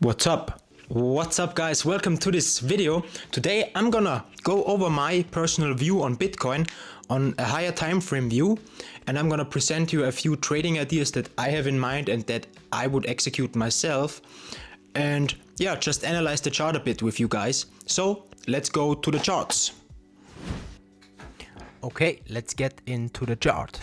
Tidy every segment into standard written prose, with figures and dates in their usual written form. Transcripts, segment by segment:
What's up? What's up guys? Welcome to this video. Today I'm gonna go over my personal view on Bitcoin on a higher time frame view, and I'm gonna present you a few trading ideas that I have in mind and that I would execute myself, and yeah, just analyze the chart a bit with you guys. So let's go to the charts. Okay, let's get into the chart.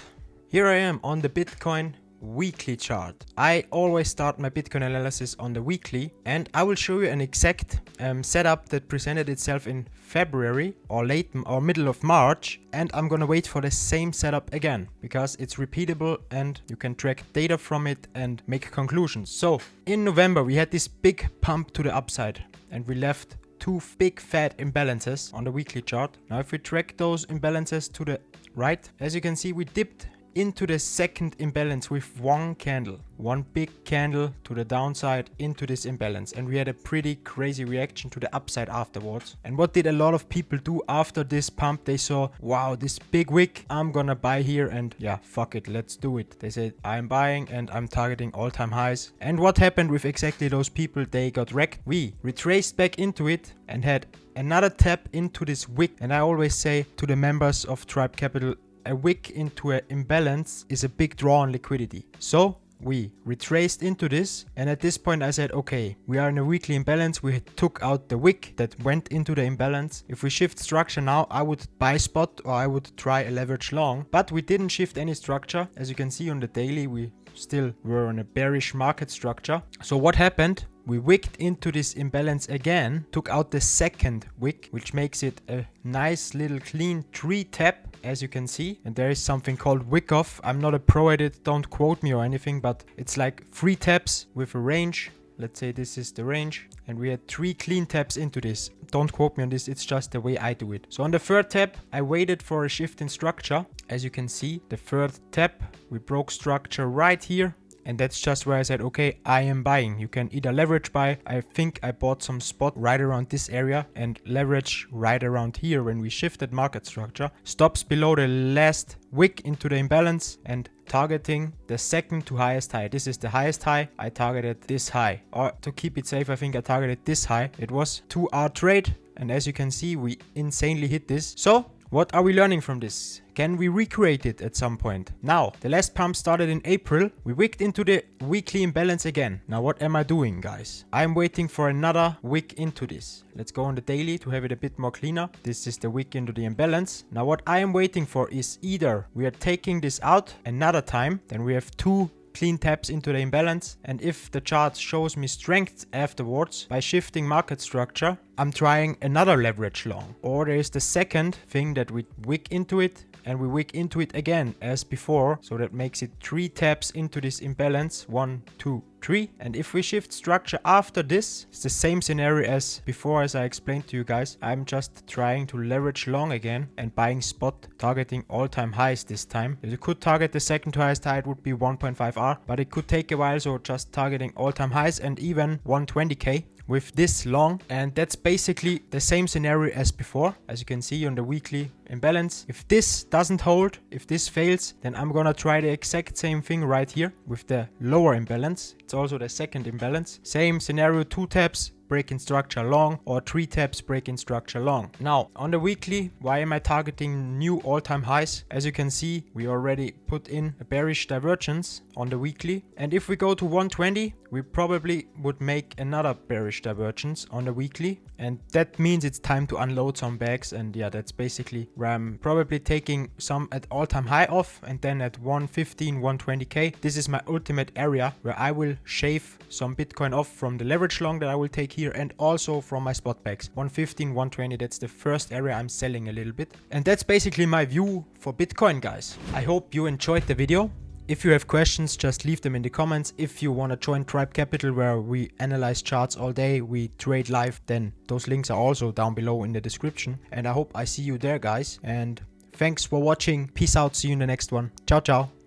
Here I am on the Bitcoin weekly chart. I always start my Bitcoin analysis on the weekly, and I will show you an exact setup that presented itself in February or middle of March, and I'm gonna wait for the same setup again because it's repeatable and you can track data from it and make conclusions. So in November we had this big pump to the upside and we left two big fat imbalances on the weekly chart. Now if we track those imbalances to the right, as you can see, we dipped into the second imbalance with one big candle to the downside into this imbalance, and we had a pretty crazy reaction to the upside afterwards. And what did a lot of people do after this pump? They saw, wow, this big wick, I'm gonna buy here, and yeah, fuck it, let's do it. They said, I'm buying and I'm targeting all-time highs. And what happened with exactly those people? They got wrecked. We retraced back into it and had another tap into this wick. And I always say to the members of Tribe Capital, a wick into an imbalance is a big draw on liquidity. So we retraced into this, and at this point I said, okay, we are in a weekly imbalance. We took out the wick that went into the imbalance. If we shift structure now, I would buy spot or I would try a leverage long, but we didn't shift any structure. As you can see on the daily, we still were on a bearish market structure. So what happened? We wicked into this imbalance again, took out the second wick, which makes it a nice little clean 3 tap, as you can see. And there is something called wick off. I'm not a pro at it, don't quote me or anything, but it's like 3 taps with a range. Let's say this is the range, and we had 3 clean taps into this. Don't quote me on this, it's just the way I do it. So on the third tap, I waited for a shift in structure. As you can see, the third tap, we broke structure right here. And that's just where I said, okay, I am buying. You can either leverage buy. I think I bought some spot right around this area and leverage right around here when we shifted market structure. Stops below the last wick into the imbalance and targeting the second to highest high. This is the highest high. I targeted this high. Or to keep it safe, I think I targeted this high. It was 2-hour trade. And as you can see, we insanely hit this. So what are we learning from this? Can we recreate it at some point? Now, the last pump started in April. We wicked into the weekly imbalance again. Now, what am I doing, guys? I'm waiting for another wick into this. Let's go on the daily to have it a bit more cleaner. This is the wick into the imbalance. Now, what I am waiting for is either we are taking this out another time, then we have 2 clean taps into the imbalance, and if the chart shows me strength afterwards by shifting market structure, I'm trying another leverage long. Or there is the second thing that we wick into it and we wick into it again as before, so that makes it 3 taps into this imbalance. 1, 2, 3. And if we shift structure after this, it's the same scenario as before, as I explained to you guys. I'm just trying to leverage long again and buying spot, targeting all-time highs this time. If you could target the second to highest high, it would be 1.5R, but it could take a while, so just targeting all-time highs and even 120k with this long. And that's basically the same scenario as before, as you can see on the weekly imbalance. If this doesn't hold, if this fails, then I'm gonna try the exact same thing right here with the lower imbalance. It's also the second imbalance. Same scenario, 2 taps, break in structure long, or 3 taps, break in structure long. Now on the weekly, why am I targeting new all-time highs? As you can see, we already put in a bearish divergence on the weekly, and if we go to 120, we probably would make another bearish divergence on the weekly, and that means it's time to unload some bags. And yeah, that's basically where I'm probably taking some at all-time high off, and then at 115, 120k, this is my ultimate area where I will shave some Bitcoin off from the leverage long that I will take here, and also from my spot bags. 115, 120, that's the first area I'm selling a little bit. And that's basically my view for Bitcoin, guys. I hope you enjoyed the video. If you have questions, just leave them in the comments. If you want to join Tribe Capital, where we analyze charts all day, we trade live, then those links are also down below in the description. And I hope I see you there, guys. And thanks for watching. Peace out. See you in the next one. Ciao, ciao.